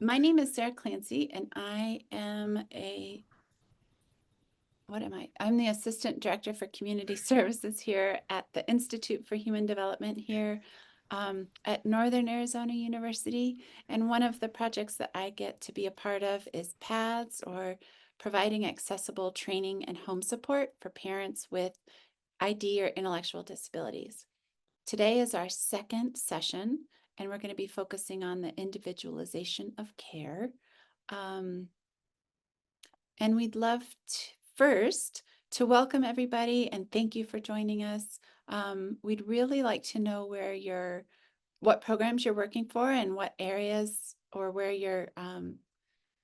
My name is Sarah Clancy, and I am I'm the Assistant Director for Community Services here at the Institute for Human Development here at Northern Arizona University. And one of the projects that I get to be a part of is PATHS, or providing accessible training and home support for parents with ID or intellectual disabilities. Today is our second session, and we're going to be focusing on the individualization of care. And we'd love first to welcome everybody and thank you for joining us. We'd really like to know what programs you're working for and what areas or where you're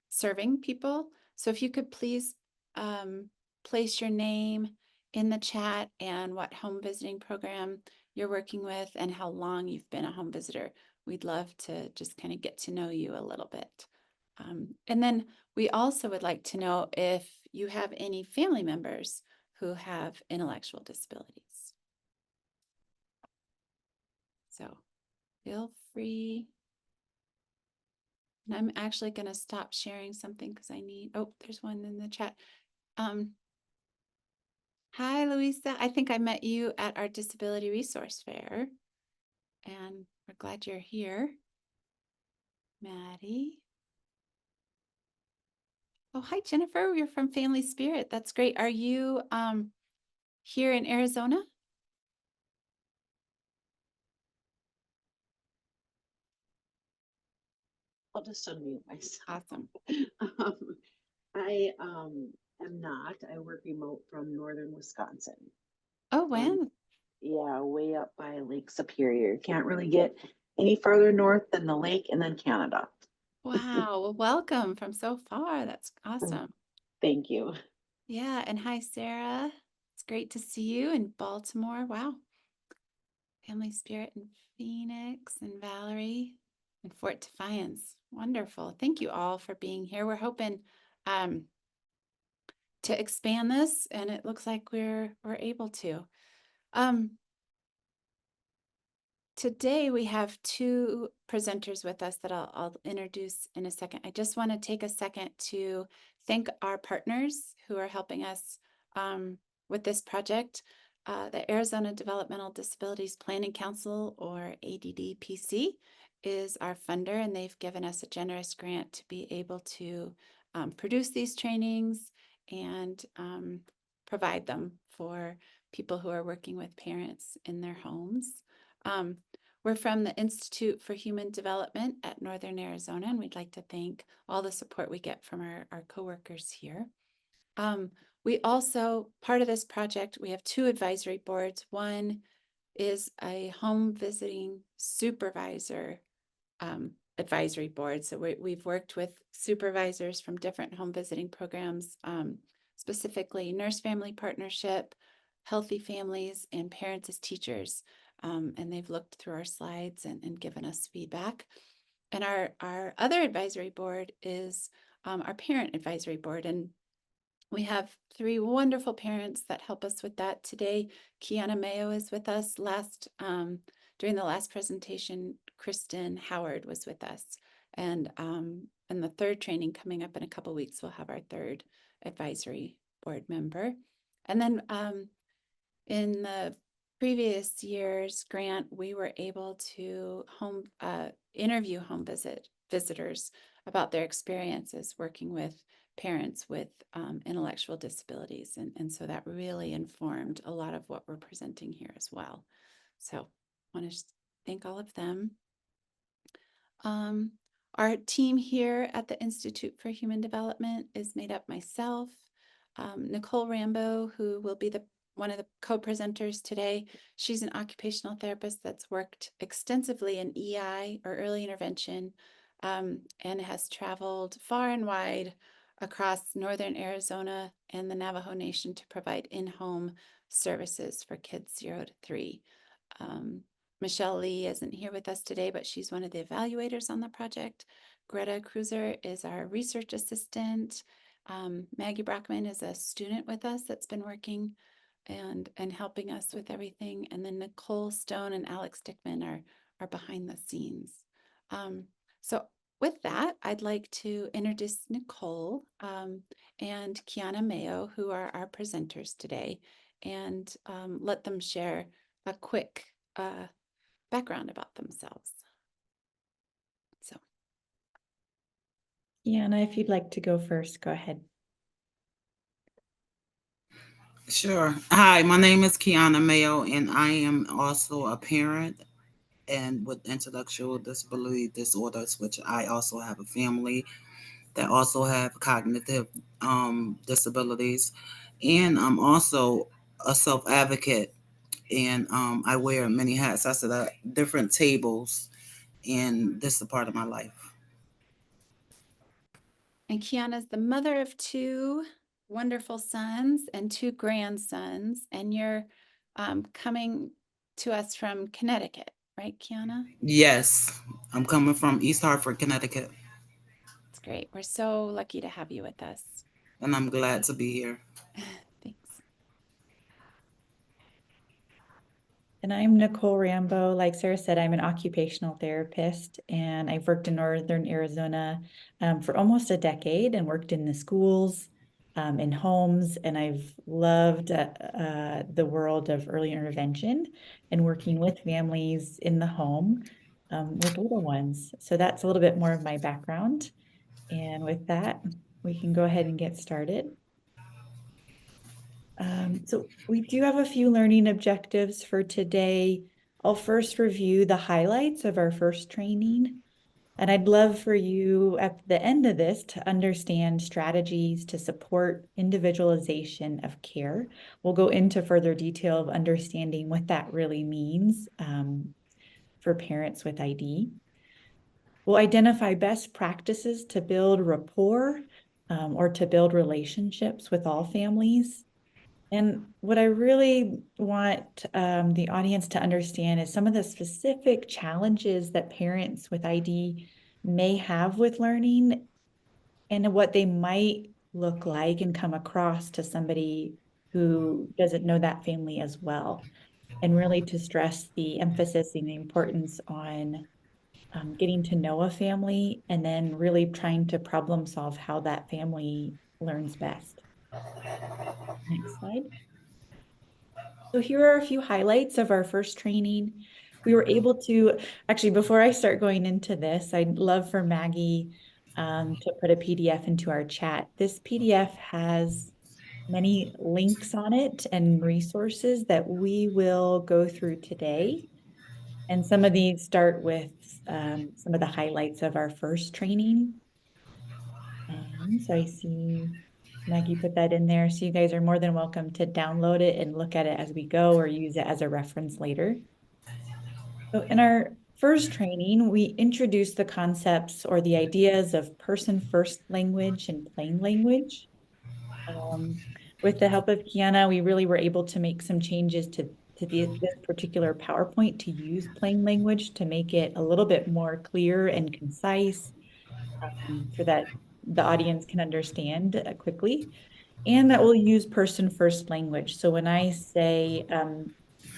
serving people. So if you could please place your name in the chat and what home visiting program you're working with and how long you've been a home visitor. We'd love to just kind of get to know you a little bit. And then we also would like to know if you have any family members who have intellectual disabilities. So feel free. And I'm actually going to stop sharing something because there's one in the chat. Hi, Louisa. I think I met you at our Disability Resource Fair, and we're glad you're here. Maddie. Oh, hi, Jennifer. You're from Family Spirit. That's great. Are you here in Arizona? I'll just unmute myself. Awesome. I am not. I work remote from northern Wisconsin. Oh, when? Yeah, way up by Lake Superior. Can't really get any farther north than the lake and then Canada. Wow. Well, welcome from so far. That's awesome. Thank you. Yeah. And hi, Sarah. It's great to see you in Baltimore. Wow. Family Spirit in Phoenix, and Valerie in Fort Defiance. Wonderful. Thank you all for being here. We're hoping to expand this, and it looks like we're able to. Today we have two presenters with us that I'll introduce in a second. I just want to take a second to thank our partners who are helping us with this project. The Arizona Developmental Disabilities Planning Council, or ADDPC, is our funder, and they've given us a generous grant to be able to produce these trainings and provide them for people who are working with parents in their homes. We're from the Institute for Human Development at Northern Arizona, and we'd like to thank all the support we get from our coworkers here. We also, part of this project, we have two advisory boards. One is a home visiting supervisor advisory board. So we've worked with supervisors from different home visiting programs, specifically Nurse Family Partnership, Healthy Families, and Parents as Teachers. And they've looked through our slides and given us feedback. And our other advisory board is our parent advisory board. And we have three wonderful parents that help us with that today. Kiana Mayo is with us. During the last presentation, Kristen Howard was with us. And the third training coming up in a couple weeks, we'll have our third advisory board member. And then in the previous year's grant, we were able to interview home visitors about their experiences working with parents with intellectual disabilities. And so that really informed a lot of what we're presenting here as well. So I want to thank all of them. Our team here at the Institute for Human Development is made up myself, Nicole Rambo, who will be one of the co-presenters today. She's an occupational therapist that's worked extensively in EI, or early intervention, and has traveled far and wide across northern Arizona and the Navajo Nation to provide in-home services for kids 0 to 3. Michelle Lee isn't here with us today, but she's one of the evaluators on the project. Greta Cruiser is our research assistant. Maggie Brockman is a student with us that's been working and helping us with everything. And then Nicole Stone and Alex Dickman are behind the scenes. So with that, I'd like to introduce Nicole and Kiana Mayo, who are our presenters today, and let them share a quick background about themselves. So, Kiana, if you'd like to go first, go ahead. Sure. Hi, my name is Kiana Mayo, and I am also a parent and with intellectual disability disorders, which I also have a family that also have cognitive disabilities. And I'm also a self-advocate, and I wear many hats. I sit at different tables, and this is a part of my life. and Kiana's the mother of two wonderful sons and two grandsons, and you're coming to us from Connecticut, right, Kiana? Yes, I'm coming from East Hartford, Connecticut, It's great. We're so lucky to have you with us. and I'm glad to be here. Thanks. And I'm Nicole Rambo. Like Sarah said, I'm an occupational therapist, and I've worked in Northern Arizona for almost a decade and worked in the schools, in homes, and I've loved the world of early intervention and working with families in the home with little ones. So that's a little bit more of my background. And with that, we can go ahead and get started. So we do have a few learning objectives for today. I'll first review the highlights of our first training. And I'd love for you at the end of this to understand strategies to support individualization of care. We'll go into further detail of understanding what that really means for parents with ID. We'll identify best practices to build rapport or to build relationships with all families. And what I really want the audience to understand is some of the specific challenges that parents with ID may have with learning and what they might look like and come across to somebody who doesn't know that family as well. And really to stress the emphasis and the importance on getting to know a family and then really trying to problem solve how that family learns best. Next slide. So here are a few highlights of our first training. We were able to, actually, before I start going into this, I'd love for Maggie to put a PDF into our chat. This PDF has many links on it and resources that we will go through today. And some of these start with some of the highlights of our first training. So I see Maggie put that in there. So you guys are more than welcome to download it and look at it as we go or use it as a reference later. So in our first training, we introduced the concepts or the ideas of person-first language and plain language. With the help of Kiana, we really were able to make some changes to this particular PowerPoint to use plain language to make it a little bit more clear and concise so that the audience can understand quickly. And that will use person-first language. So when I say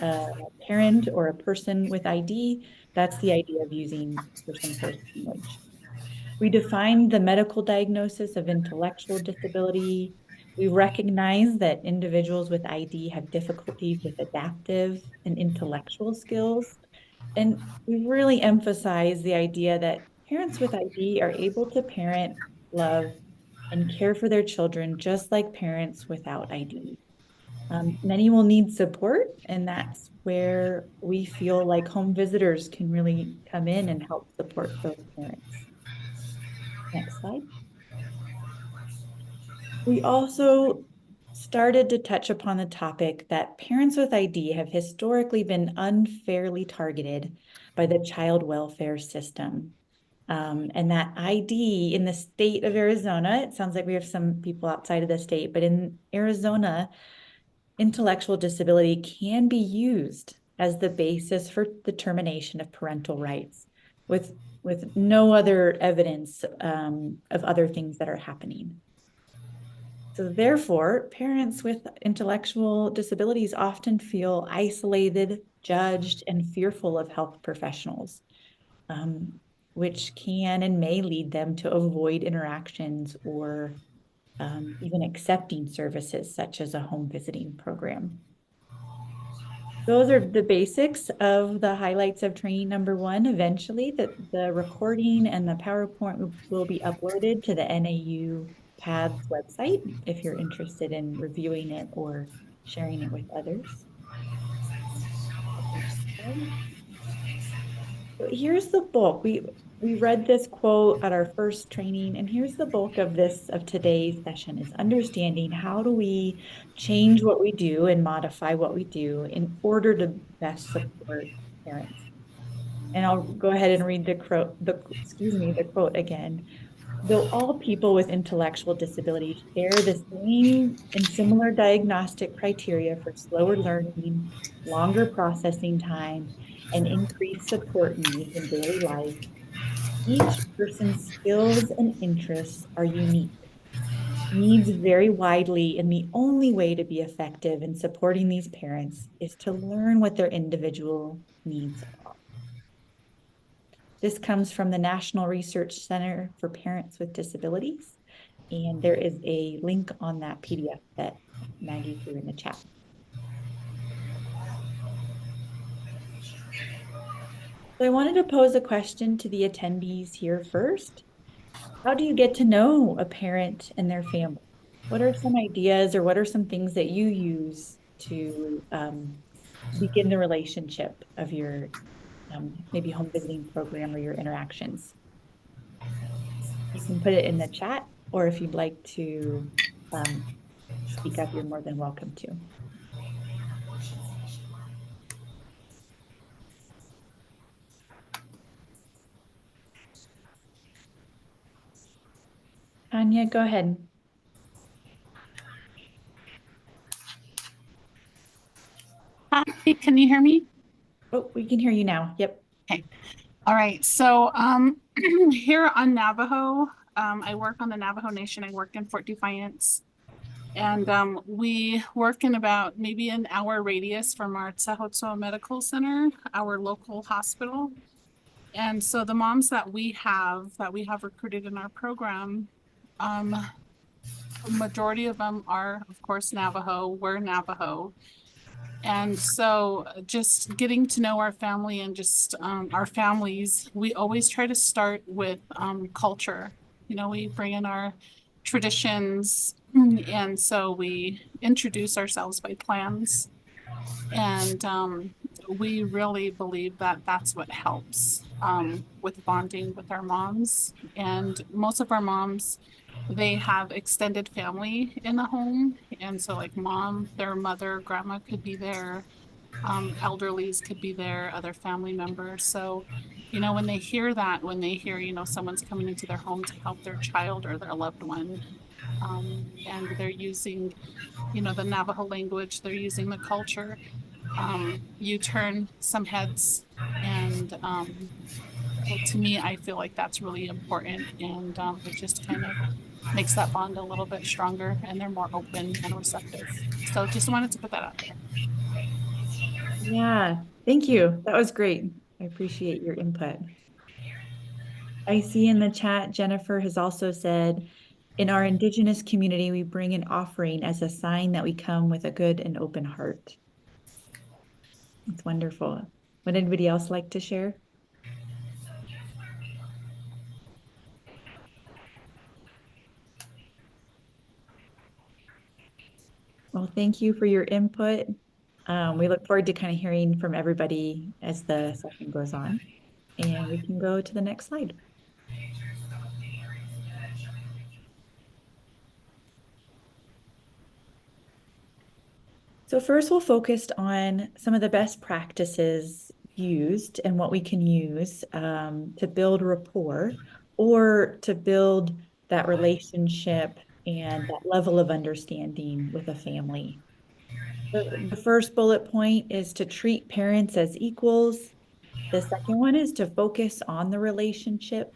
a parent or a person with ID, that's the idea of using person-first language. We defined the medical diagnosis of intellectual disability. We recognize that individuals with ID have difficulties with adaptive and intellectual skills. And we really emphasize the idea that parents with ID are able to parent, love, and care for their children just like parents without ID. Many will need support, and that's where we feel like home visitors can really come in and help support those parents. Next slide. We also started to touch upon the topic that parents with ID have historically been unfairly targeted by the child welfare system. And that ID in the state of Arizona, it sounds like we have some people outside of the state, but in Arizona, intellectual disability can be used as the basis for the termination of parental rights with no other evidence of other things that are happening. So therefore, parents with intellectual disabilities often feel isolated, judged, and fearful of health professionals. which can and may lead them to avoid interactions or even accepting services such as a home visiting program. Those are the basics of the highlights of training number 1. Eventually, the recording and the PowerPoint will be uploaded to the NAU PATHS website if you're interested in reviewing it or sharing it with others. So here's the bulk. We read this quote at our first training, and here's the bulk of today's session is understanding how do we change what we do and modify what we do in order to best support parents. And I'll go ahead and read the quote again. Though all people with intellectual disabilities share the same and similar diagnostic criteria for slower learning, longer processing time, and increased support needs in daily life, each person's skills and interests are unique. Needs vary widely, and the only way to be effective in supporting these parents is to learn what their individual needs are. This comes from the National Research Center for Parents with Disabilities, and there is a link on that PDF that Maggie threw in the chat. So I wanted to pose a question to the attendees here first. How do you get to know a parent and their family? What are some ideas or what are some things that you use to begin the relationship of your maybe home visiting program or your interactions? You can put it in the chat, or if you'd like to speak up, you're more than welcome to. Anya, go ahead. Hi, can you hear me? Oh, we can hear you now. Yep. Okay. All right. So here on Navajo, I work on the Navajo Nation. I work in Fort Defiance. And we work in about maybe an hour radius from our Tsahotsoa Medical Center, our local hospital. And so the moms that we have recruited in our program, a majority of them are, of course, Navajo. We're Navajo. And so just getting to know our family and just our families, we always try to start with culture. You know, we bring in our traditions, and so we introduce ourselves by plans. And we really believe that that's what helps with bonding with our moms. And most of our moms, they have extended family in the home. And so like mom, their mother, grandma could be there, elderlies could be there, other family members. So, you know, when they hear that, when they hear, you know, someone's coming into their home to help their child or their loved one, and they're using, you know, the Navajo language, they're using the culture, you turn some heads. And to me, I feel like that's really important. And it just kind of makes that bond a little bit stronger, and they're more open and receptive. So just wanted to put that out there. Yeah, thank you. That was great. I appreciate your input. I see in the chat, Jennifer has also said, in our Indigenous community, we bring an offering as a sign that we come with a good and open heart. It's wonderful. Would anybody else like to share? Well, thank you for your input. We look forward to kind of hearing from everybody as the session goes on. And we can go to the next slide. So first we'll focus on some of the best practices used and what we can use to build rapport or to build that relationship and that level of understanding with a family. The first bullet point is to treat parents as equals. The second one is to focus on the relationship.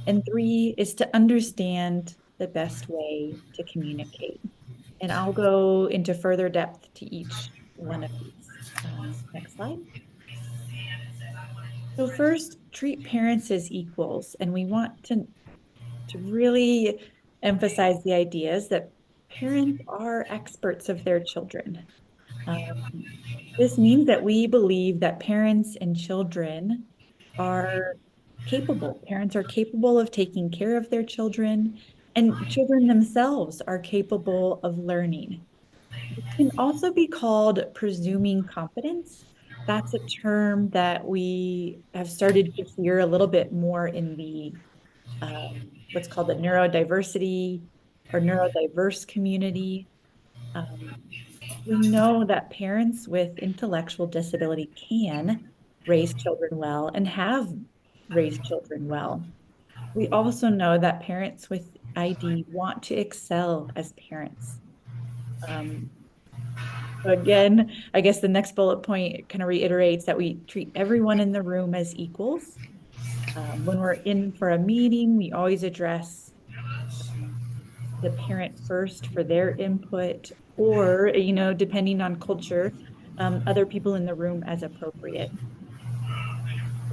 And 3 is to understand the best way to communicate. And I'll go into further depth to each one of these. Next slide. So first, treat parents as equals, and we want to really emphasize the ideas that parents are experts of their children. This means that we believe that parents and children are capable. Parents are capable of taking care of their children, and children themselves are capable of learning. It can also be called presuming competence. That's a term that we have started to hear a little bit more in the what's called the neurodiversity or neurodiverse community. Um, we know that parents with intellectual disability can raise children well and have raised children well. We also know that parents with ID want to excel as parents. So again, I guess the next bullet point kind of reiterates that we treat everyone in the room as equals. When we're in for a meeting, we always address the parent first for their input, or, depending on culture, other people in the room as appropriate.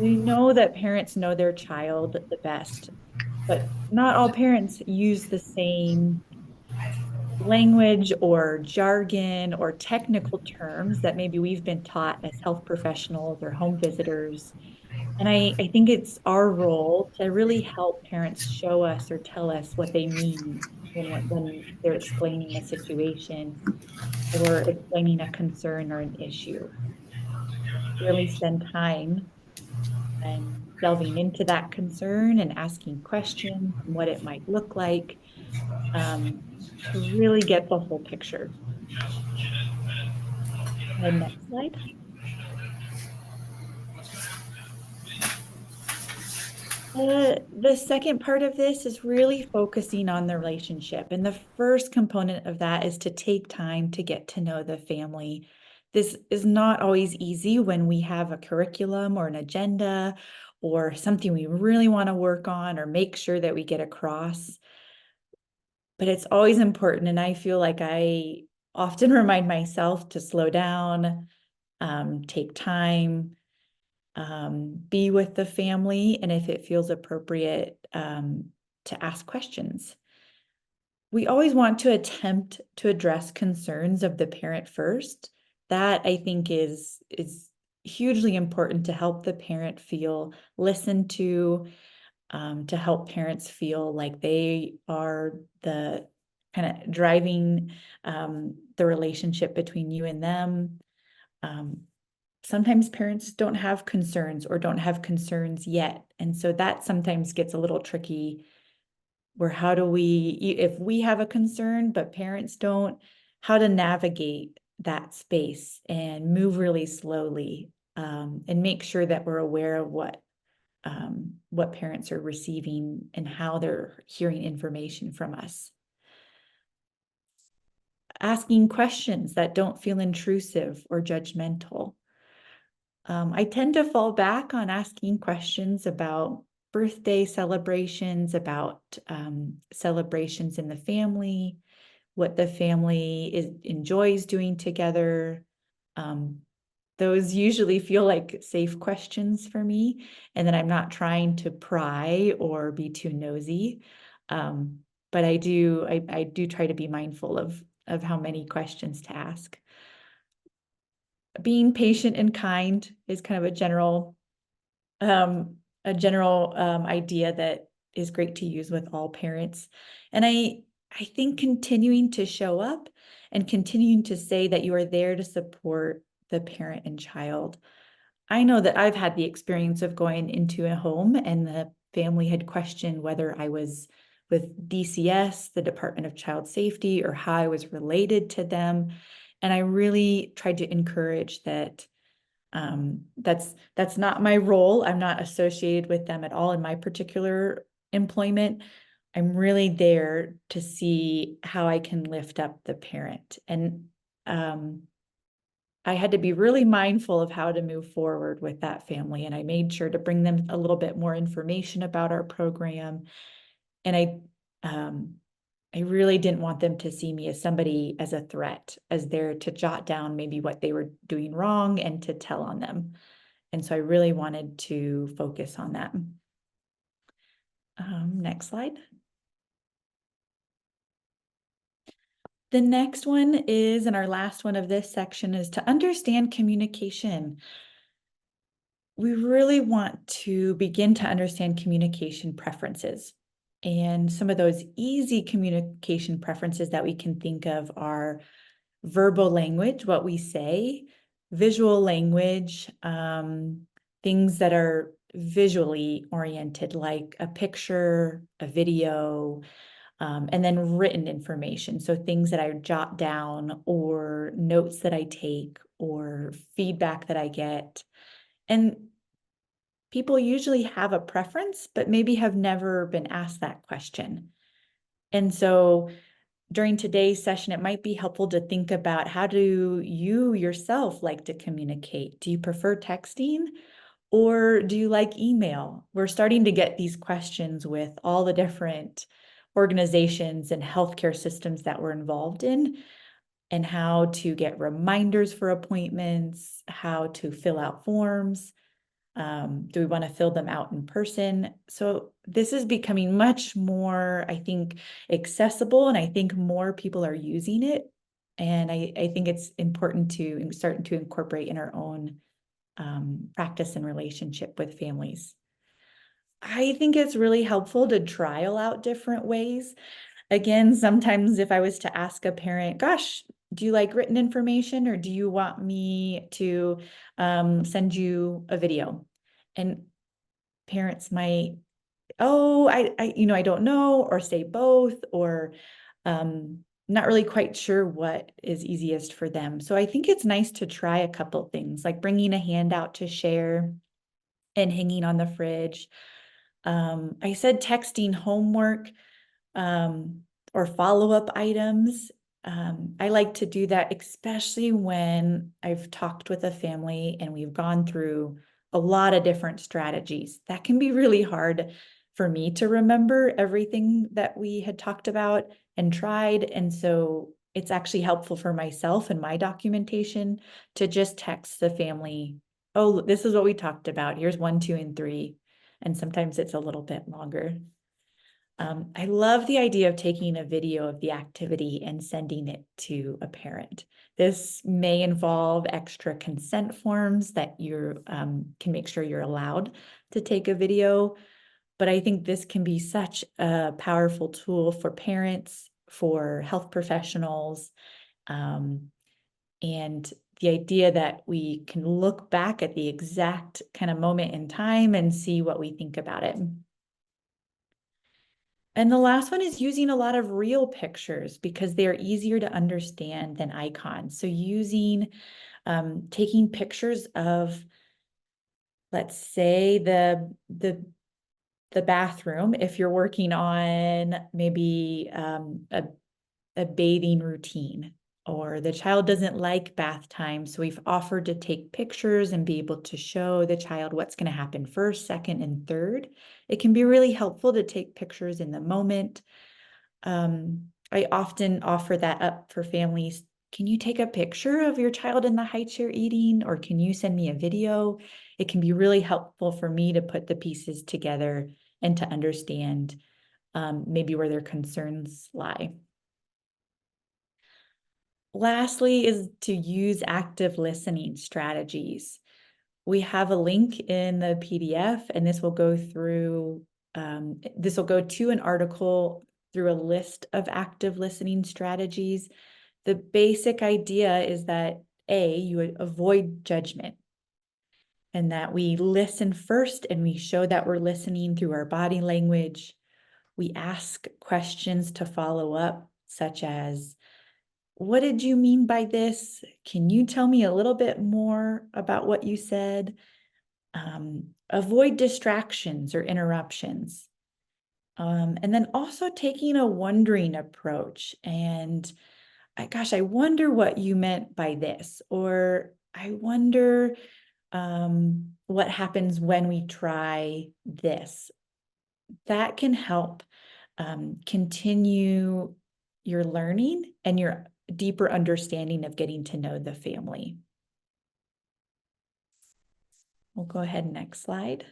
We know that parents know their child the best, but not all parents use the same language or jargon or technical terms that maybe we've been taught as health professionals or home visitors. And I think it's our role to really help parents show us or tell us what they mean when they're explaining a situation or explaining a concern or an issue. Really spend time and delving into that concern and asking questions and what it might look like, to really get the whole picture. And next slide. The second part of this is really focusing on the relationship. And the first component of that is to take time to get to know the family. This is not always easy when we have a curriculum or an agenda or something we really want to work on or make sure that we get across. But it's always important. And I feel like I often remind myself to slow down, take time, be with the family, and if it feels appropriate, to ask questions. We always want to attempt to address concerns of the parent first. That I think is hugely important to help the parent feel listened to help parents feel like they are the kind of driving the relationship between you and them. Sometimes parents don't have concerns or don't have concerns yet. And so that sometimes gets a little tricky where how do we, if we have a concern, but parents don't, how to navigate that space and move really slowly, and make sure that we're aware of what parents are receiving and how they're hearing information from us. Asking questions that don't feel intrusive or judgmental. I tend to fall back on asking questions about birthday celebrations, about celebrations in the family, what the family enjoys doing together. Those usually feel like safe questions for me, and then I'm not trying to pry or be too nosy. But I do try to be mindful of how many questions to ask. Being patient and kind is kind of a general idea that is great to use with all parents. And I think continuing to show up and continuing to say that you are there to support the parent and child. I know that I've had the experience of going into a home and the family had questioned whether I was with DCS, the Department of Child Safety, or how I was related to them. And I really tried to encourage that that's not my role. I'm not associated with them at all in my particular employment. I'm really there to see how I can lift up the parent. And I had to be really mindful of how to move forward with that family. And I made sure to bring them a little bit more information about our program. And I really didn't want them to see me as somebody, as a threat, as there to jot down maybe what they were doing wrong and to tell on them. And so I really wanted to focus on that. Next slide. The next one is, and our last one of this section, is to understand communication. We really want to begin to understand communication preferences. And some of those easy communication preferences that we can think of are verbal language, what we say, visual language, things that are visually oriented, like a picture, a video, and then written information. So things that I jot down or notes that I take or feedback that I get. And people usually have a preference, but maybe have never been asked that question. And so during today's session, it might be helpful to think about, how do you yourself like to communicate? Do you prefer texting or do you like email? We're starting to get these questions with all the different organizations and healthcare systems that we're involved in, and how to get reminders for appointments, how to fill out forms. Do we want to fill them out in person? So this is becoming much more, I think, accessible, and I think more people are using it. And I think it's important to start to incorporate in our own practice and relationship with families. I think it's really helpful to trial out different ways. Again, sometimes if I was to ask a parent, gosh, do you like written information, or do you want me to send you a video? And parents might, oh, I don't know, or say both, or not really quite sure what is easiest for them. So I think it's nice to try a couple things, like bringing a handout to share and hanging on the fridge. I said texting homework or follow-up items. I like to do that, especially when I've talked with a family and we've gone through a lot of different strategies. That can be really hard for me to remember everything that we had talked about and tried. And so it's actually helpful for myself and my documentation to just text the family, oh, this is what we talked about. Here's 1, 2, and 3. And sometimes it's a little bit longer. I love the idea of taking a video of the activity and sending it to a parent. This may involve extra consent forms that you can make sure you're allowed to take a video, but I think this can be such a powerful tool for parents, for health professionals, and the idea that we can look back at the exact kind of moment in time and see what we think about it. And the last one is using a lot of real pictures because they're easier to understand than icons. So using, taking pictures of, let's say, the bathroom, if you're working on maybe a bathing routine, or the child doesn't like bath time. So we've offered to take pictures and be able to show the child what's going to happen first, second, and third. It can be really helpful to take pictures in the moment. I often offer that up for families. Can you take a picture of your child in the heights you're eating, or can you send me a video? It can be really helpful for me to put the pieces together and to understand maybe where their concerns lie. Lastly is to use active listening strategies. We have a link in the PDF, and this will go through, this will go to an article through a list of active listening strategies. The basic idea is that you would avoid judgment, and that we listen first and we show that we're listening through our body language. We ask questions to follow up, such as, what did you mean by this? Can you tell me a little bit more about what you said? Avoid distractions or interruptions. And then also taking a wondering approach. And gosh, I wonder what you meant by this. Or I wonder what happens when we try this. That can help continue your learning and your deeper understanding of getting to know the family. We'll go ahead, next slide.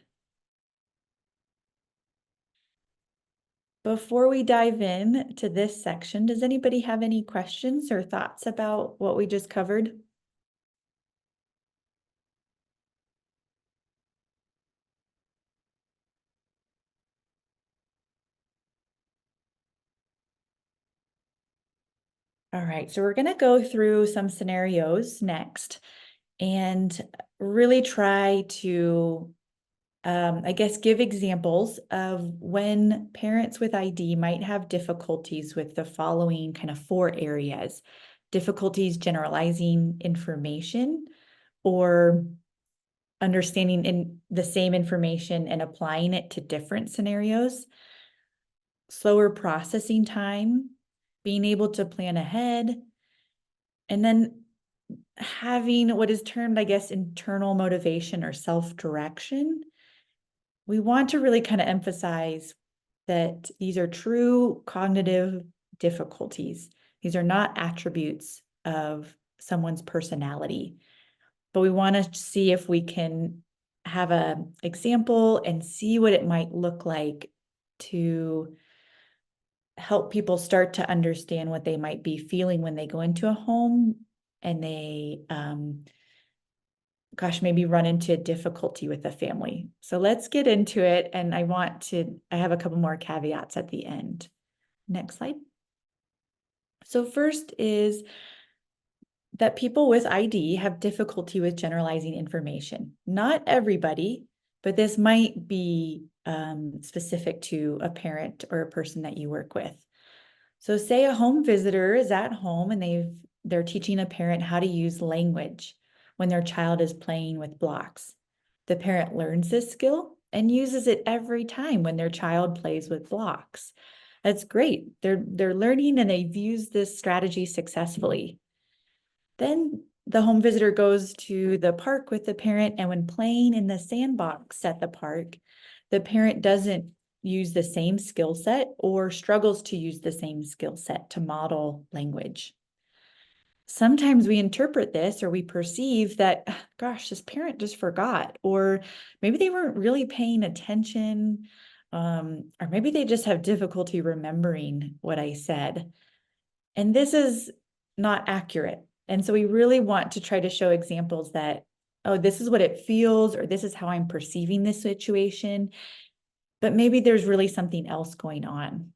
Before we dive in to this section, does anybody have any questions or thoughts about what we just covered? All right, so we're going to go through some scenarios next and really try to, I guess, give examples of when parents with ID might have difficulties with the following kind of 4 areas: difficulties generalizing information or understanding in the same information and applying it to different scenarios, slower processing time, being able to plan ahead, and then having what is termed, I guess, internal motivation or self-direction. We want to really kind of emphasize that these are true cognitive difficulties. These are not attributes of someone's personality, but we want to see if we can have an example and see what it might look like to help people start to understand what they might be feeling when they go into a home and they, maybe run into difficulty with the family. So let's get into it. And I have a couple more caveats at the end. Next slide. So first is that people with ID have difficulty with generalizing information. Not everybody, but this might be specific to a parent or a person that you work with. So say a home visitor is at home and they're teaching a parent how to use language when their child is playing with blocks. The parent learns this skill and uses it every time when their child plays with blocks. That's great. They're learning and they've used this strategy successfully. Then the home visitor goes to the park with the parent, and when playing in the sandbox at the park, the parent doesn't use the same skill set or struggles to use the same skill set to model language. Sometimes we interpret this or we perceive that, gosh, this parent just forgot, or maybe they weren't really paying attention, or maybe they just have difficulty remembering what I said. And this is not accurate. And so we really want to try to show examples that, oh, this is what it feels, or this is how I'm perceiving this situation, but maybe there's really something else going on.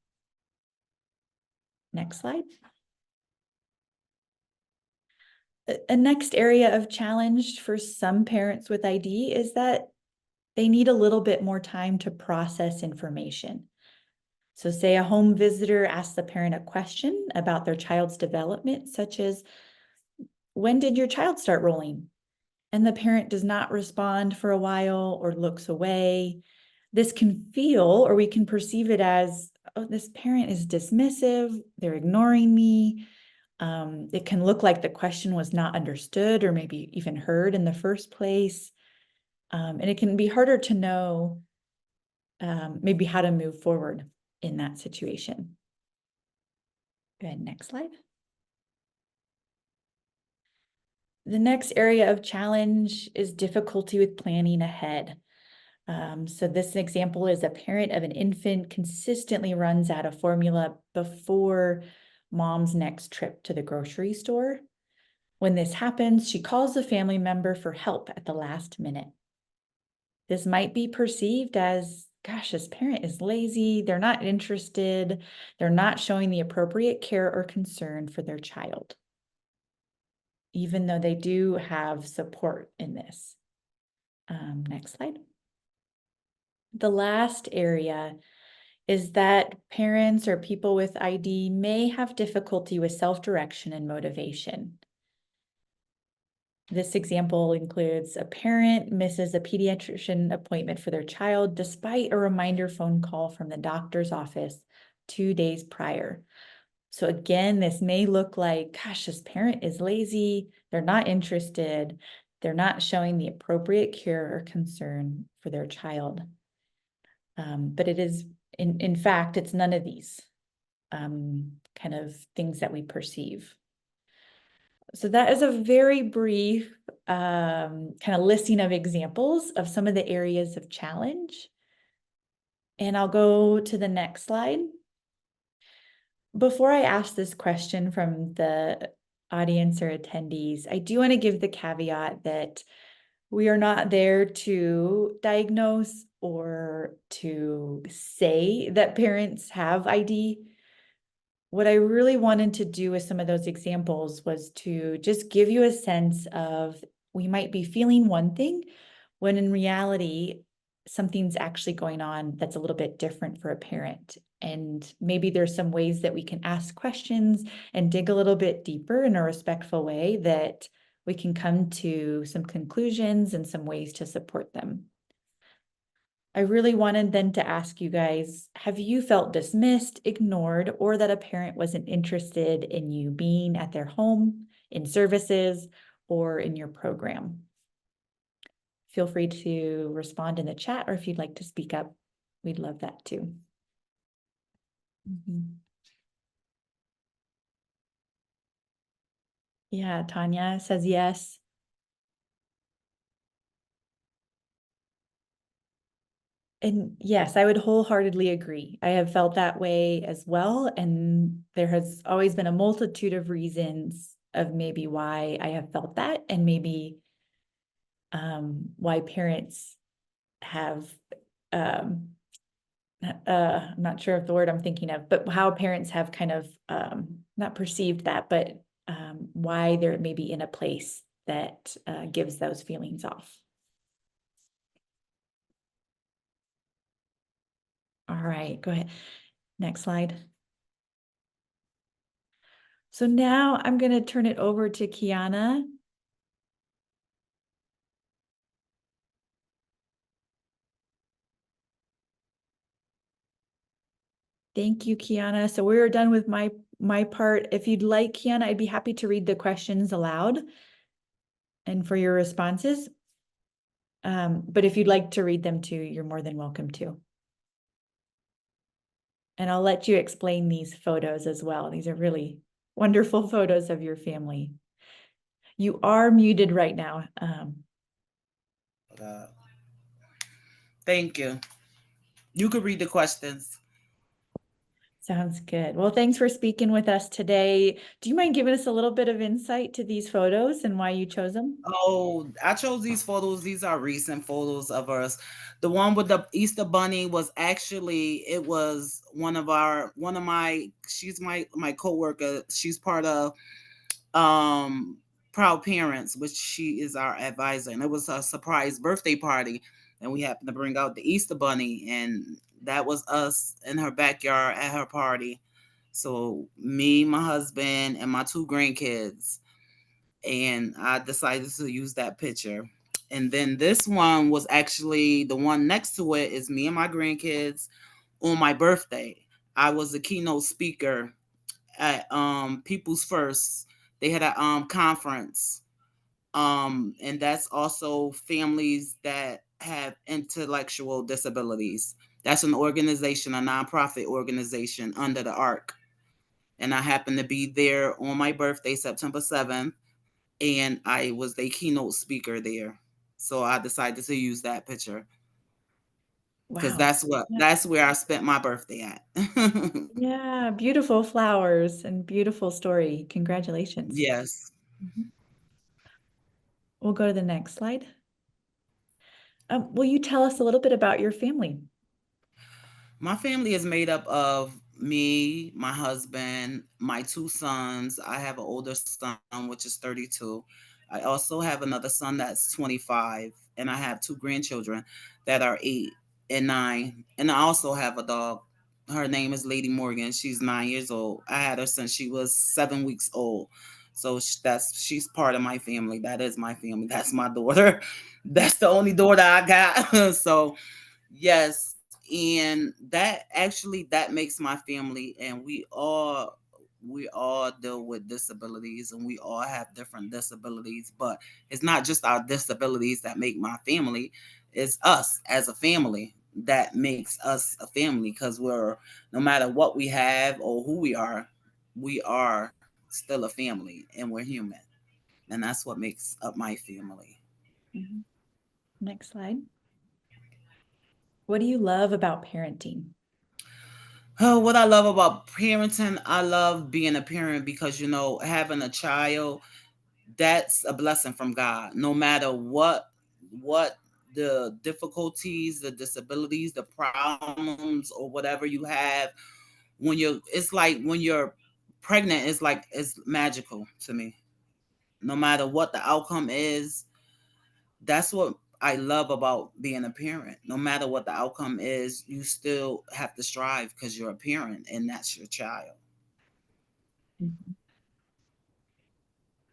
Next slide. A next area of challenge for some parents with ID is that they need a little bit more time to process information. So say a home visitor asks the parent a question about their child's development, such as, when did your child start rolling? And the parent does not respond for a while or looks away. This can feel, or we can perceive it as, oh, this parent is dismissive, they're ignoring me. It can look like the question was not understood or maybe even heard in the first place. And it can be harder to know maybe how to move forward in that situation. Go ahead, next slide. The next area of challenge is difficulty with planning ahead. So this example is a parent of an infant consistently runs out of formula before mom's next trip to the grocery store. When this happens, she calls a family member for help at the last minute. This might be perceived as, gosh, this parent is lazy, they're not interested, they're not showing the appropriate care or concern for their child, even though they do have support in this. Next slide. The last area is that parents or people with ID may have difficulty with self-direction and motivation. This example includes a parent misses a pediatrician appointment for their child despite a reminder phone call from the doctor's office 2 days prior. So again, this may look like, gosh, this parent is lazy, they're not interested, they're not showing the appropriate care or concern for their child. But it is, in fact, it's none of these kind of things that we perceive. So that is a very brief kind of listing of examples of some of the areas of challenge. And I'll go to the next slide. Before I ask this question from the audience or attendees, I do want to give the caveat that we are not there to diagnose or to say that parents have ID. What I really wanted to do with some of those examples was to just give you a sense of, we might be feeling one thing when in reality, something's actually going on that's a little bit different for a parent. And maybe there's some ways that we can ask questions and dig a little bit deeper in a respectful way that we can come to some conclusions and some ways to support them. I really wanted then to ask you guys, have you felt dismissed, ignored, or that a parent wasn't interested in you being at their home, in services, or in your program? Feel free to respond in the chat, or if you'd like to speak up, we'd love that too. Yeah, Tanya says yes. And yes, I would wholeheartedly agree. I have felt that way as well. And there has always been a multitude of reasons of maybe why I have felt that, and maybe why parents have, I'm not sure of the word I'm thinking of, but how parents have kind of not perceived that, but why they're maybe in a place that gives those feelings off. All right, go ahead. Next slide. So now I'm going to turn it over to Kiana. Thank you, Kiana. So we're done with my part. If you'd like, Kiana, I'd be happy to read the questions aloud and for your responses. But if you'd like to read them too, you're more than welcome to. And I'll let you explain these photos as well. These are really wonderful photos of your family. You are muted right now. Thank you. You could read the questions. Sounds good. Well, thanks for speaking with us today. Do you mind giving us a little bit of insight to these photos and why you chose them? Oh, I chose these photos. These are recent photos of us. The one with the Easter Bunny was actually, it was she's my coworker. She's part of Proud Parents, which she is our advisor. And it was a surprise birthday party. And we happened to bring out the Easter Bunny, and that was us in her backyard at her party. So me, my husband, and my 2 grandkids. And I decided to use that picture. And then this one was actually, the one next to it is me and my grandkids on my birthday. I was the keynote speaker at People's First. They had a conference. And that's also families that have intellectual disabilities. That's an organization, a nonprofit organization under the ARC. And I happened to be there on my birthday, September 7th, and I was the keynote speaker there. So I decided to use that picture because Wow. that's where I spent my birthday at. Yeah, beautiful flowers and beautiful story. Congratulations. Yes. We'll go to the next slide. Will you tell us a little bit about your family? My family is made up of me, my husband, my 2 sons. I have an older son, which is 32. I also have another son that's 25, and I have 2 grandchildren that are 8 and 9. And I also have a dog. Her name is Lady Morgan. She's 9 years old. I had her since she was 7 weeks old. So she's part of my family. That is my family. That's my daughter. That's the only daughter I got. So yes, and that makes my family, and we all deal with disabilities, and we all have different disabilities, but it's not just our disabilities that make my family. It's us as a family that makes us a family, because we're, no matter what we have or who we are still a family, and we're human. and that's what makes up my family. Mhm. Next slide. What do you love about parenting? Oh, what I love about parenting, I love being a parent because, having a child, that's a blessing from God. No matter what the difficulties, the disabilities, the problems, or whatever you have, it's like when you're pregnant, it's magical to me. No matter what the outcome is, that's what I love about being a parent. No matter what the outcome is, you still have to strive because you're a parent and that's your child. Mhm.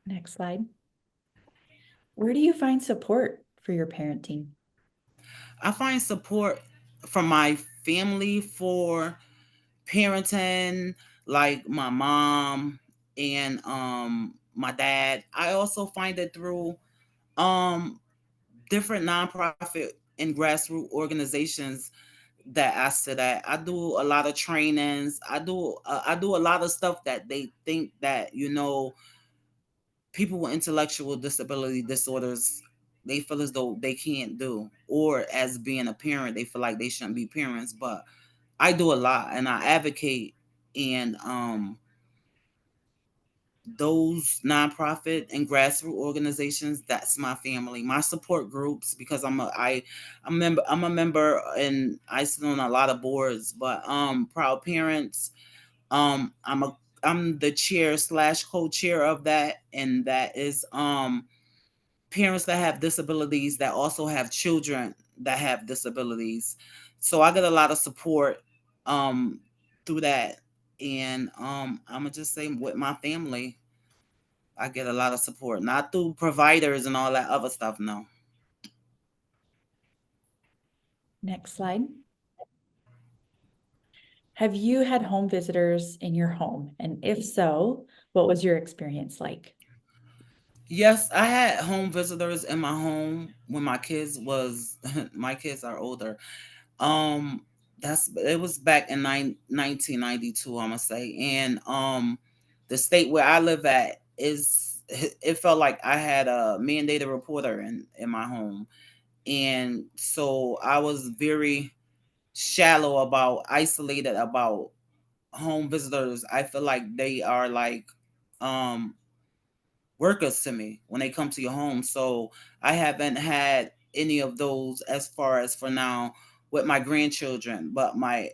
Next slide. Where do you find support for your parenting? I find support from my family for parenting, like my mom and my dad. I also find it through um different nonprofit and grassroots organizations that I sit at. I do a lot of trainings. I do a lot of stuff that they think that people with intellectual disability disorders, they feel as though they can't do, or as being a parent they feel like they shouldn't be parents. But I do a lot and I advocate, and those nonprofit and grassroots organizations, that's my family, my support groups, because I'm a member and I sit on a lot of boards. But Proud Parents, I'm the chair slash co-chair of that, and that is parents that have disabilities that also have children that have disabilities. So I get a lot of support um through that. And I'm gonna just say, with my family, I get a lot of support, not through providers and all that other stuff. No. Next slide. Have you had home visitors in your home? And if so, what was your experience like? Yes, I had home visitors in my home when my kids was my kids are older. Um, it was back in 1992, I'm gonna say. And the state where I live at is it felt like I had a mandated reporter in my home. And so I was very shallow about isolated about home visitors. I feel like they are like um workers to me when they come to your home. So I haven't had any of those as far as for now with my grandchildren. But my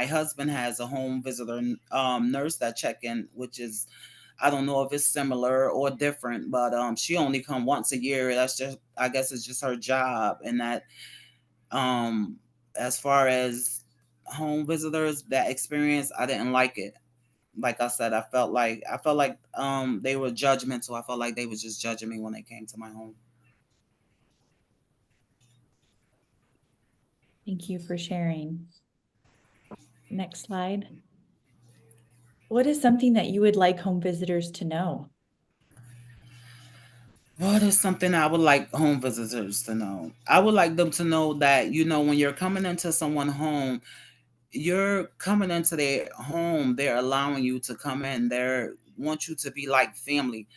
husband has a home visitor nurse that check in, which is, I don't know if it's similar or different, but she only come once a year. That's just, I guess it's just her job. And that um as far as home visitors, that experience, I didn't like it. Like I said, I felt like they were judgmental. I felt like they was just judging me when they came to my home. Thank you for sharing. Next slide. What is something that you would like home visitors to know? What is something I would like home visitors to know? I would like them to know that, when you're coming into someone's home, you're coming into their home. They're allowing you to come in. They want you to be like family.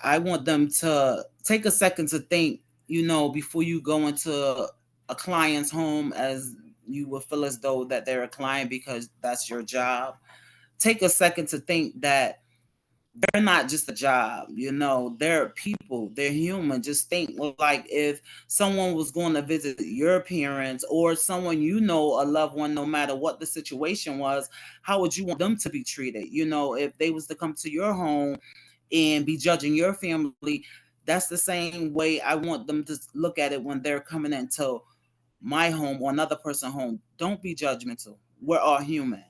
I want them to take a second to think, before you go into a client's home, as you will feel as though that they're a client because that's your job. Take a second to think that they're not just a job, they're people, they're human. Just think, like, if someone was going to visit your parents or someone, a loved one, no matter what the situation was, how would you want them to be treated? If they was to come to your home and be judging your family, that's the same way I want them to look at it when they're coming into my home or another person's home. Don't be judgmental. We're all human.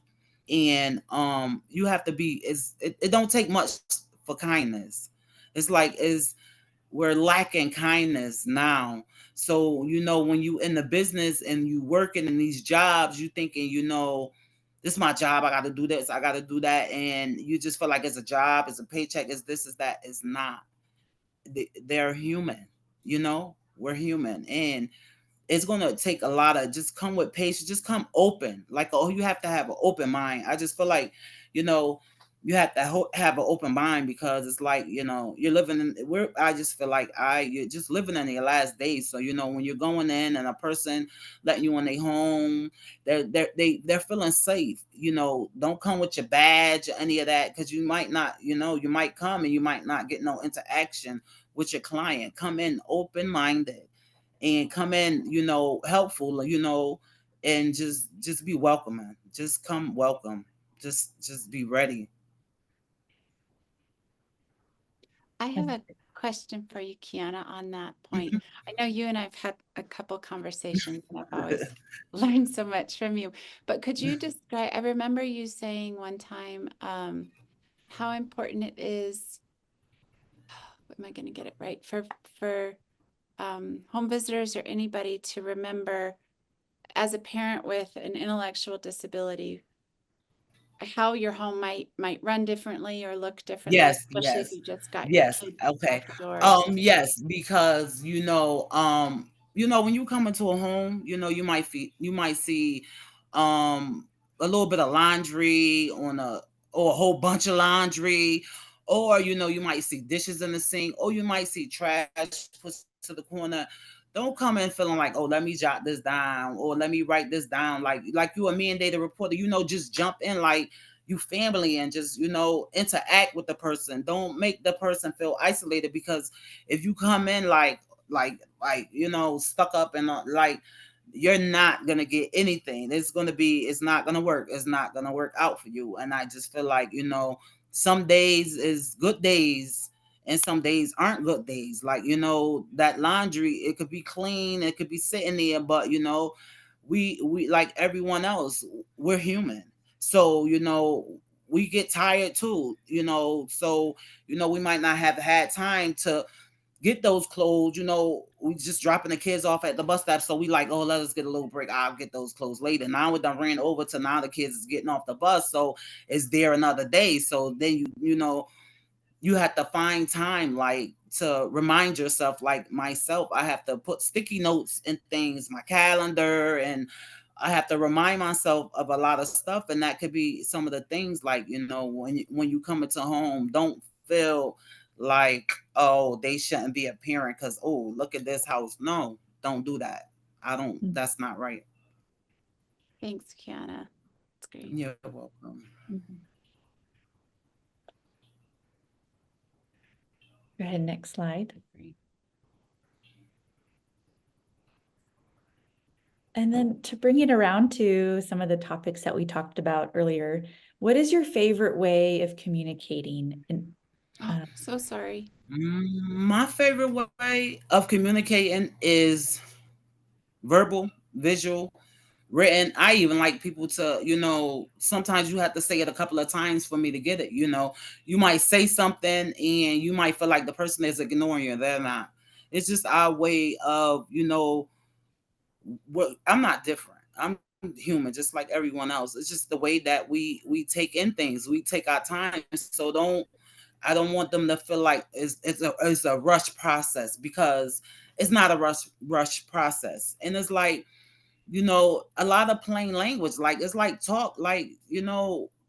And you have to be, it don't take much for kindness. It's like, is we're lacking kindness now. So, when you in the business and you working in these jobs, you thinking, this is my job, I got to do this, I got to do that, and you just feel like it's a job, it's a paycheck, it's this, is that. It's not. They're human. We're human, and it's gonna take a lot of, just come with patience, just come open. Like, oh, you have to have an open mind. I just feel like, you know, you have to have an open mind, because it's like, you're living in I just feel like you're just living in your last days. So, when you're going in and a person letting you in their home, they're feeling safe. Don't come with your badge or any of that, because you might not, you might come and you might not get no interaction with your client. Come in open-minded and come in, helpful, and just be welcoming. Just come welcome. Just be ready. I have a question for you, Kiana, on that point. I know you and I've had a couple conversations and I've always learned so much from you. But could you describe, I remember you saying one time how important it is, am I going to get it right, for home visitors or anybody to remember, as a parent with an intellectual disability, how your home might run differently or look differently, Yes, especially if yes, you just got your yes. kids Okay. out the door or something. Yes, because when you come into a home, you might see a little bit of laundry or a whole bunch of laundry, or you might see dishes in the sink, or you might see trash put to the corner. Don't come in feeling like, oh, let me jot this down or let me write this down, like you a mandated reporter. Just jump in like you family and just interact with the person. Don't make the person feel isolated, because if you come in like stuck up and like, you're not gonna get anything. It's not gonna work. It's not gonna work out for you. And I just feel like, some days is good days and some days aren't good days. Like, that laundry, it could be clean, it could be sitting there, but we like everyone else, we're human. So, we get tired too, so, we might not have had time to get those clothes. We just dropping the kids off at the bus stop. So we like, oh, let us get a little break. I'll get those clothes later. Now we done ran over to now the kids is getting off the bus. So it's there another day. So then you have to find time, like, to remind yourself. Like myself, I have to put sticky notes and things, my calendar, and I have to remind myself of a lot of stuff. And that could be some of the things, like, when you come into home, don't feel like, oh, they shouldn't be a parent because, oh, look at this house. No, don't do that. That's not right. Thanks, Kiana. It's great. You're welcome. Go ahead, next slide. And then to bring it around to some of the topics that we talked about earlier, what is your favorite way of communicating? And So sorry. My favorite way of communicating is verbal, visual, written. I even like people to, sometimes you have to say it a couple of times for me to get it. You might say something and you might feel like the person is ignoring you. They're not. It's just our way of, I'm not different. I'm human, just like everyone else. It's just the way that we take in things. We take our time. So I don't want them to feel like it's a rush process, because it's not a rush process. And it's like, a lot of plain language. Like, it's like, talk, like,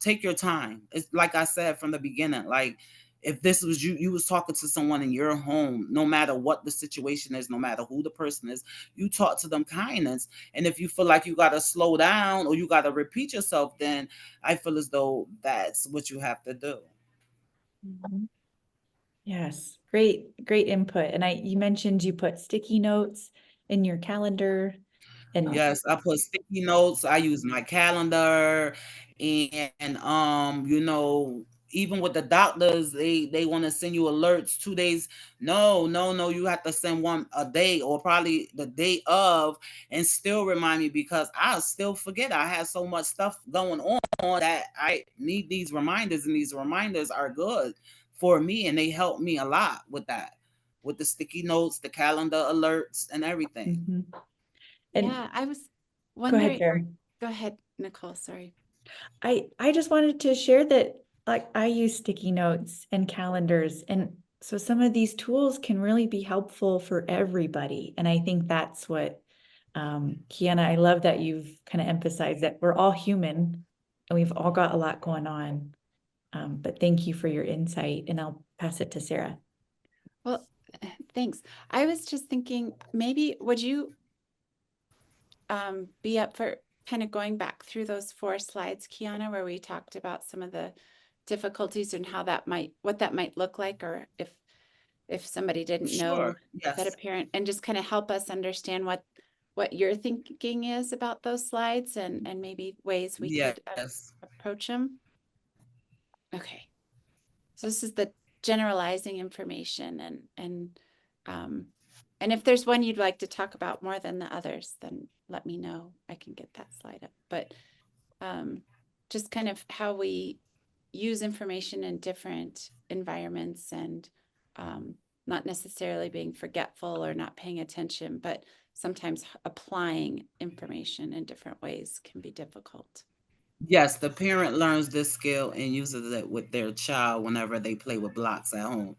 take your time. It's like I said from the beginning, like, if this was you was talking to someone in your home, no matter what the situation is, no matter who the person is, you talk to them kindness. And if you feel like you got to slow down or you got to repeat yourself, then I feel as though that's what you have to do. yes, great input. And you mentioned you put sticky notes in your calendar. And Yes, I put sticky notes. I use my calendar, and even with the doctors, they want to send you alerts 2 days. No, no, no. You have to send one a day or probably the day of, and still remind me, because I still forget. I have so much stuff going on that I need these reminders, and these reminders are good for me, and they help me a lot with that, with the sticky notes, the calendar alerts, and everything. Mhm. And Yeah, I was go ahead, wondering. Sarah. Go ahead, Nicole. Sorry. I just wanted to share that, like, I use sticky notes and calendars, and so some of these tools can really be helpful for everybody. And I think that's what, Kiana, I love that you've kind of emphasized that we're all human and we've all got a lot going on. But thank you for your insight, and I'll pass it to Sarah. Well, thanks. I was just thinking, maybe would you be up for kind of going back through those 4 slides, Kiana, where we talked about some of the difficulties and how that might, what that might look like, or if somebody didn't know Sure. Yes. that a parent, and just kind of help us understand what your thinking is about those slides, and maybe ways we could Yes. approach them. Okay. So this is the generalizing information, and if there's one you'd like to talk about more than the others, then let me know. I can get that slide up. But just kind of how we use information in different environments, and not necessarily being forgetful or not paying attention, but sometimes applying information in different ways can be difficult. Yes, the parent learns this skill and uses it with their child whenever they play with blocks at home.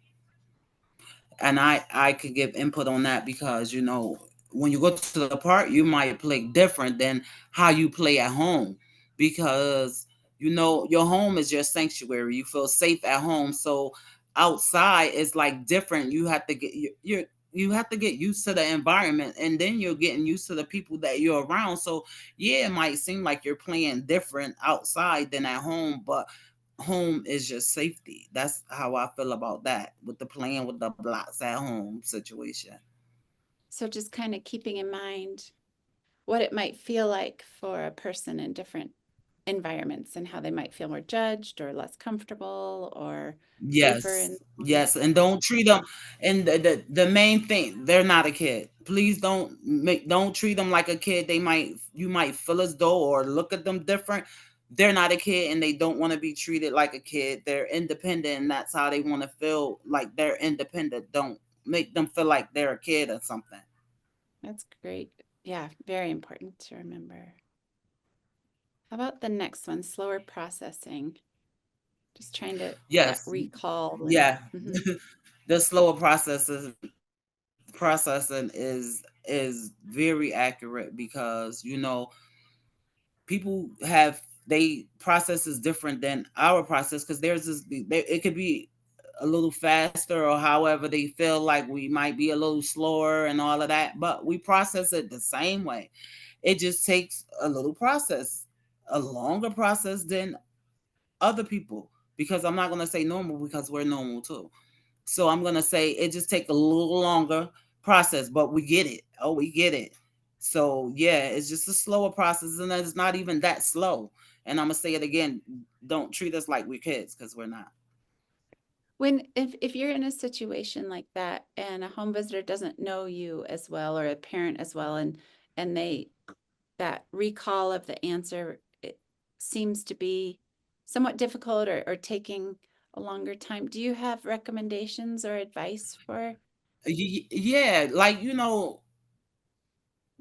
And I could give input on that because, you know, when you go to the park, you might play different than how you play at home, because, you know, your home is your sanctuary. You feel safe at home. So outside is like different. You have to get you have to get used to the environment, and then you're getting used to the people that you're around. So yeah, it might seem like you're playing different outside than at home, but home is just safety. That's how I feel about that, with the playing with the blocks at home situation. So just kind of keeping in mind what it might feel like for a person in different environments, and how they might feel more judged or less comfortable or safer. Yes, yes, and don't treat them. And the main thing, they're not a kid. Please don't treat them like a kid. You might feel as though or look at them different. They're not a kid, and they don't want to be treated like a kid. They're independent, and that's how they want to feel, like they're independent. Don't make them feel like they're a kid or something. That's great. Yeah, very important to remember. How about the next one, slower processing? Just trying to Yes, recall. yeah. Mhm. The slower processing is very accurate, because, you know, people have they process is different than our process, because it could be a little faster, or however they feel like we might be a little slower and all of that, but we process it the same way. It just takes a little process, a longer process than other people, because I'm not going to say normal, because we're normal too. So I'm gonna say it just take a little longer process, but we get it. Oh, we get it. So yeah, it's just a slower process, and it's not even that slow. And I'm gonna say it again: don't treat us like we're kids, because we're not. If you're in a situation like that and a home visitor doesn't know you as well, or a parent as well, and that recall of the answer, it seems to be somewhat difficult, or taking a longer time, do you have recommendations or advice for? Yeah, like, you know,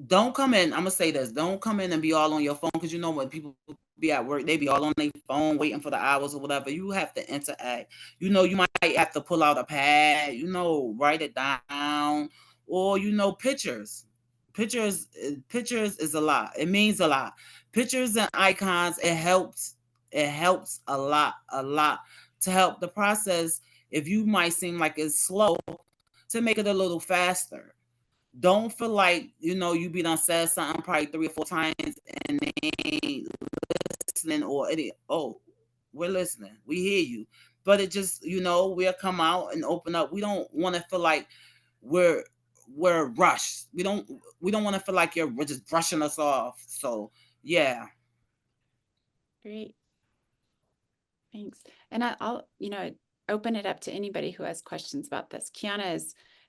don't come in. I'm gonna say this: don't come in and be all on your phone, because, you know, when people be at work, they be all on their phone waiting for the hours or whatever. You have to interact. You know, you might have to pull out a pad. You know, write it down, or, you know, pictures. Pictures is a lot. It means a lot. Pictures and icons. It helps. It helps a lot to help the process. If you might seem like it's slow, to make it a little faster. Don't feel like, you know, you be done said something probably 3 or 4 times, and they ain't listening, or oh, we're listening, we hear you. But it just, you know, we'll come out and open up. We don't want to feel like we're rushed. We don't want to feel like we're just brushing us off. So yeah. Great. Thanks. And I'll, open it up to anybody who has questions about this. Kiana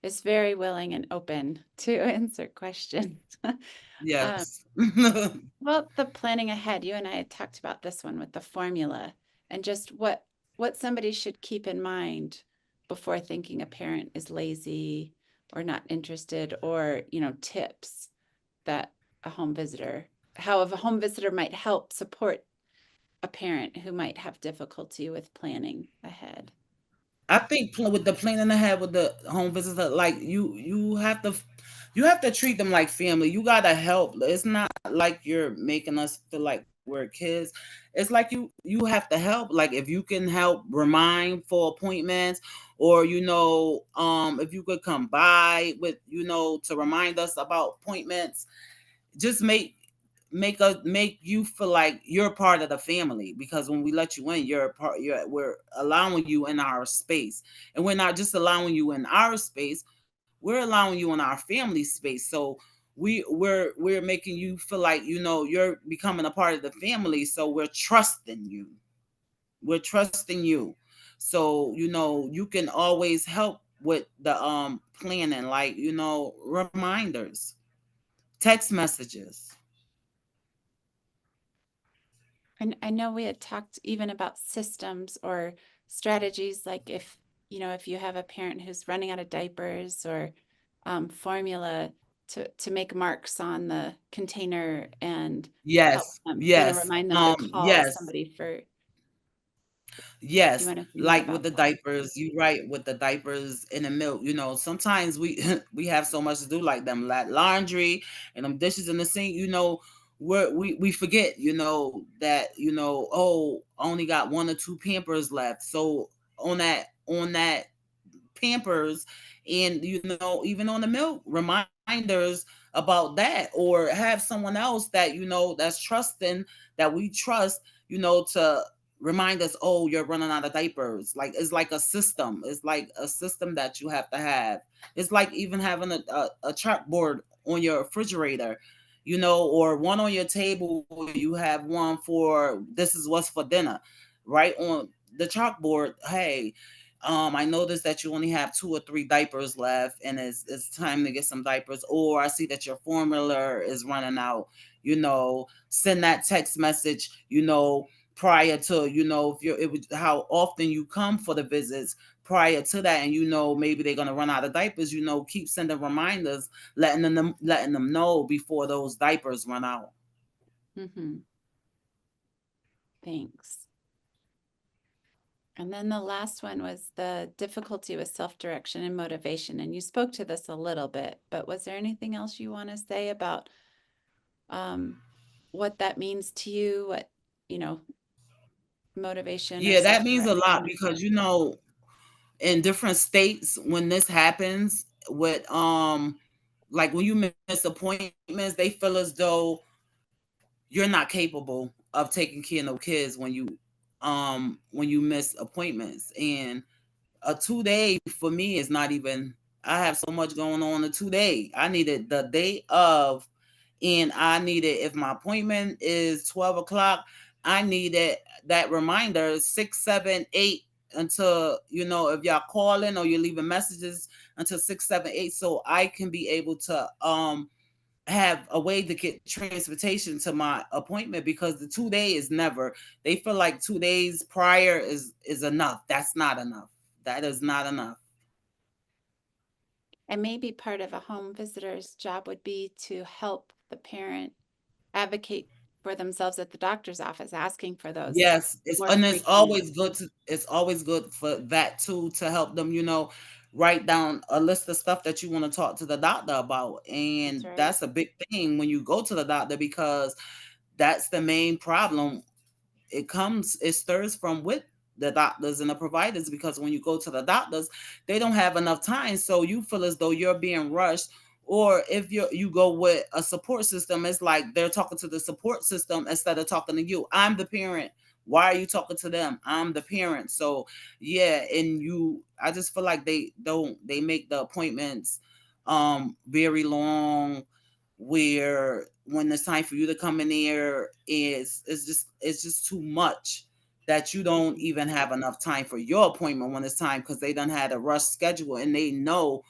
is very willing and open to answer questions. Yes. Well, the planning ahead, you and I had talked about this one with the formula, and just what somebody should keep in mind before thinking a parent is lazy or not interested, or, tips that how a home visitor might help support a parent who might have difficulty with planning ahead. I think with the planning ahead with the home visitor, like, you have to treat them like family. You gotta help. It's not like you're making us feel like we're kids, it's like you have to help. Like if you can help remind for appointments, or if you could come by with to remind us about appointments, just make you feel like you're part of the family, because when we let you in, we're allowing you in our space, and we're not just allowing you in our space, we're allowing you in our family space. So we're making you feel like you're becoming a part of the family. So we're trusting you. So you can always help with the planning, like reminders, text messages. And I know we had talked even about systems or strategies, like if you have a parent who's running out of diapers or formula to make marks on the container and help Yes, them, yes, remind them to call yes. somebody do you Yes, want to say more like with about the that? diapers, you right, with the diapers and the milk. Sometimes we we have so much to do, like them laundry and them dishes in the sink. We forget, that oh, I only got 1 or 2 Pampers left. So on that Pampers, and even on the milk, reminders about that, or have someone else that that's trusting, that we trust, to remind us, oh, you're running out of diapers. Like it's like a system. It's like a system that you have to have. It's like even having a chalkboard on your refrigerator, or one on your table. You have one for, this is what's for dinner, right on the chalkboard. Hey, I noticed that you only have 2 or 3 diapers left, and it's time to get some diapers. Or I see that your formula is running out. Send that text message. Prior to if how often you come for the visits prior to that, and maybe they're gonna run out of diapers. Keep sending reminders, letting them know before those diapers run out. Mm-hmm. Thanks. And then the last one was the difficulty with self-direction and motivation. And you spoke to this a little bit, but was there anything else you want to say about what that means to you? What, motivation or Yeah, that means a lot, self-direction? because in different states, when this happens with like when you miss appointments, they feel as though you're not capable of taking care of no kids when you miss appointments. And a 2 day for me is not even, I have so much going on a 2 day. I needed the day of, and I needed, if my appointment is 12 o'clock, I needed that reminder 6, 7, 8, until if y'all calling or you're leaving messages, until 6, 7, 8, so I can be able to have a way to get transportation to my appointment, because the 2 day is never, they feel like 2 days prior is enough. That's not enough. That is not enough. And maybe part of a home visitor's job would be to help the parent advocate for themselves at the doctor's office, asking for those Yes, more and it's frequent. always good for that too, to help them, write down a list of stuff that you want to talk to the doctor about. That's And right. that's a big thing when you go to the doctor, because that's the main problem. It stirs from with the doctors and the providers, because when you go to the doctors, they don't have enough time. So you feel as though you're being rushed. Or if you go with a support system, it's like they're talking to the support system instead of talking to you. I'm the parent. Why are you talking to them? I'm the parent. So yeah, and I just feel like they make the appointments very long, where when it's time for you to come in there, it's just too much, that you don't even have enough time for your appointment when it's time, because they done had a rush schedule, and they know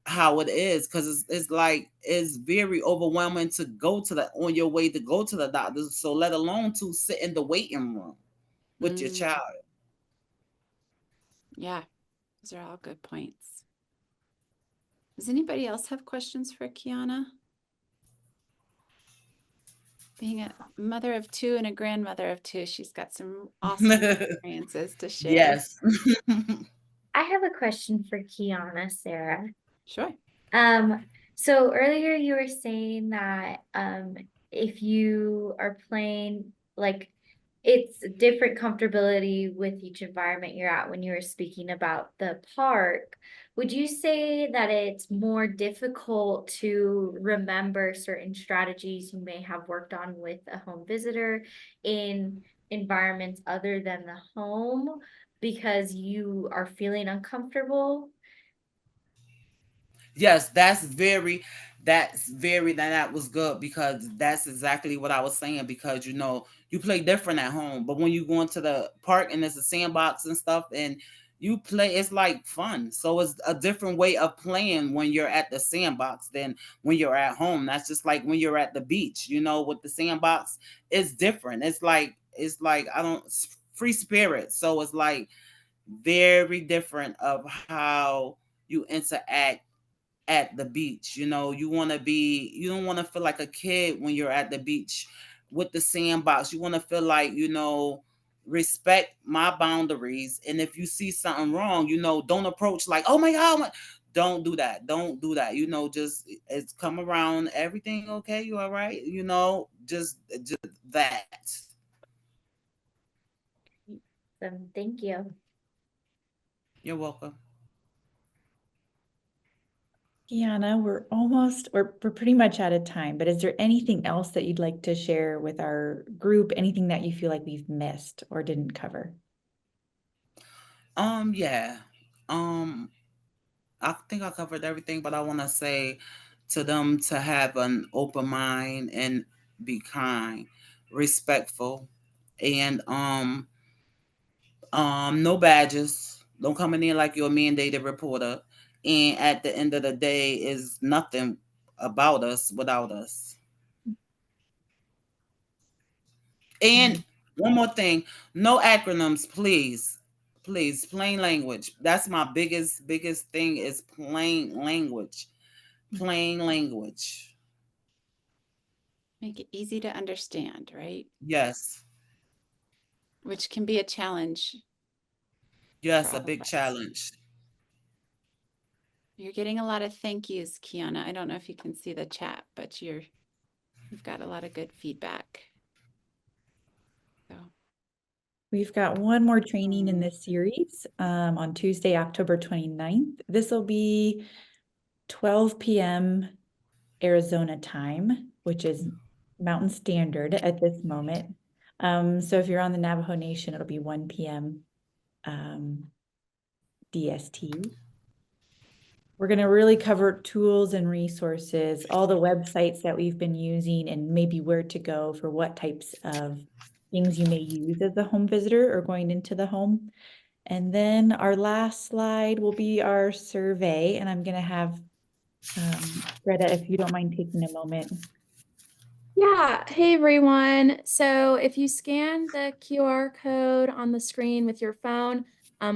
how it is, because it's like it's very overwhelming to go to the on your way to go to the doctor, so let alone to sit in the waiting room with your Mm, child. yeah, those are all good points. Does anybody else have questions for Kiana? Being a mother of 2 and a grandmother of 2, she's got some awesome experiences to share. Yes. I have a question for Kiana, Sarah. Sure. So earlier you were saying that if you are playing like it's different comfortability with each environment you're at. When you were speaking about the park, would you say that it's more difficult to remember certain strategies you may have worked on with a home visitor in environments other than the home because you are feeling uncomfortable? Yes, that was good because that's exactly what I was saying. Because you play different at home, but when you go into the park and there's a sandbox and stuff, and you play, it's like fun. So it's a different way of playing when you're at the sandbox than when you're at home. That's just like when you're at the beach, with the sandbox, it's different. It's like I don't free spirit. So it's like very different of how you interact at the beach. You don't want to feel like a kid when you're at the beach with the sandbox. You want to feel like, respect my boundaries. And if you see something wrong, don't approach like, oh my God, don't do that. Don't do that. Just it's come around. Everything okay? You all right? Just that. Thank you. You're welcome. Kiana, we're pretty much out of time, but is there anything else that you'd like to share with our group? Anything that you feel like we've missed or didn't cover? Yeah. Um, I think I covered everything, but I want to say to them to have an open mind and be kind, respectful, and no badges. Don't come in there like you're a mandated reporter. And at the end of the day, is nothing about us without us. And one more thing, no acronyms, please. Please, plain language. That's my biggest thing is plain language. Plain language. Make it easy to understand, right? Yes. Which can be a challenge Yes, for a all of big us. challenge. You're getting a lot of thank yous, Kiana. I don't know if you can see the chat, but you've got a lot of good feedback. So We've got one more training in this series on Tuesday, October 29th. This will be 12 p.m. Arizona time, which is Mountain Standard at this moment. So if you're on the Navajo Nation, it'll be 1 p.m. DST. We're going to really cover tools and resources, all the websites that we've been using, and maybe where to go for what types of things you may use as a home visitor or going into the home. And then our last slide will be our survey. And I'm going to have Greta, if you don't mind taking a moment. Yeah, hey everyone. So if you scan the QR code on the screen with your phone,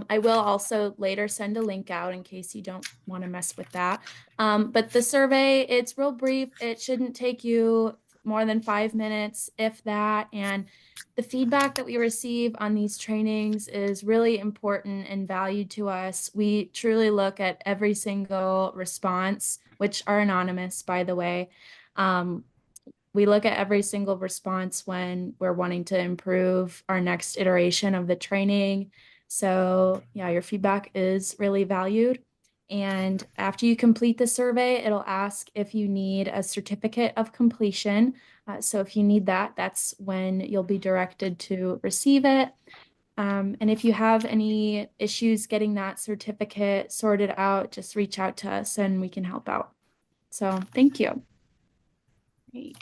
I will also later send a link out in case you don't want to mess with that. But the survey, it's real brief. It shouldn't take you more than 5 minutes, if that. And the feedback that we receive on these trainings is really important and valued to us. We truly look at every single response, which are anonymous, by the way. We look at every single response when we're wanting to improve our next iteration of the training. So yeah, your feedback is really valued. And after you complete the survey, it'll ask if you need a certificate of completion. So if you need that, that's when you'll be directed to receive it. And if you have any issues getting that certificate sorted out, just reach out to us and we can help out. So thank you. great.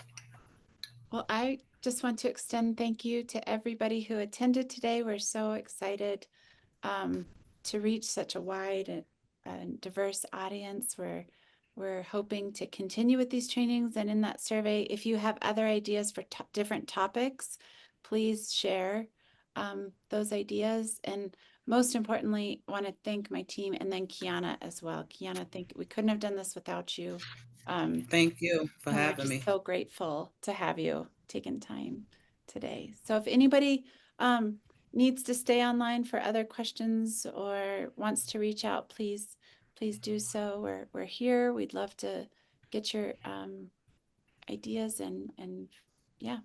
Well, I just want to extend thank you to everybody who attended today. We're so excited to reach such a wide and diverse audience. We're hoping to continue with these trainings, and in that survey, if you have other ideas for different topics, please share those ideas. And most importantly, I want to thank my team and then Kiana as well. Kiana, we couldn't have done this without you. Thank you for And we're having just me. so grateful to have you taken time today. So if anybody needs to stay online for other questions or wants to reach out, please do so. We're here. We'd love to get your ideas and yeah.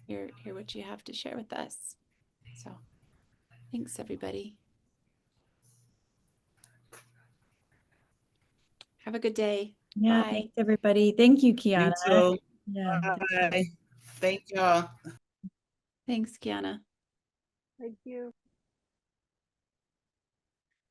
hear what you have to share with us. So thanks, everybody. Have a good day. Yeah, Bye. thanks everybody. Thank you, You Kiana. too. Yeah. Bye. Thank y'all. Thanks, Kiana. Thank you.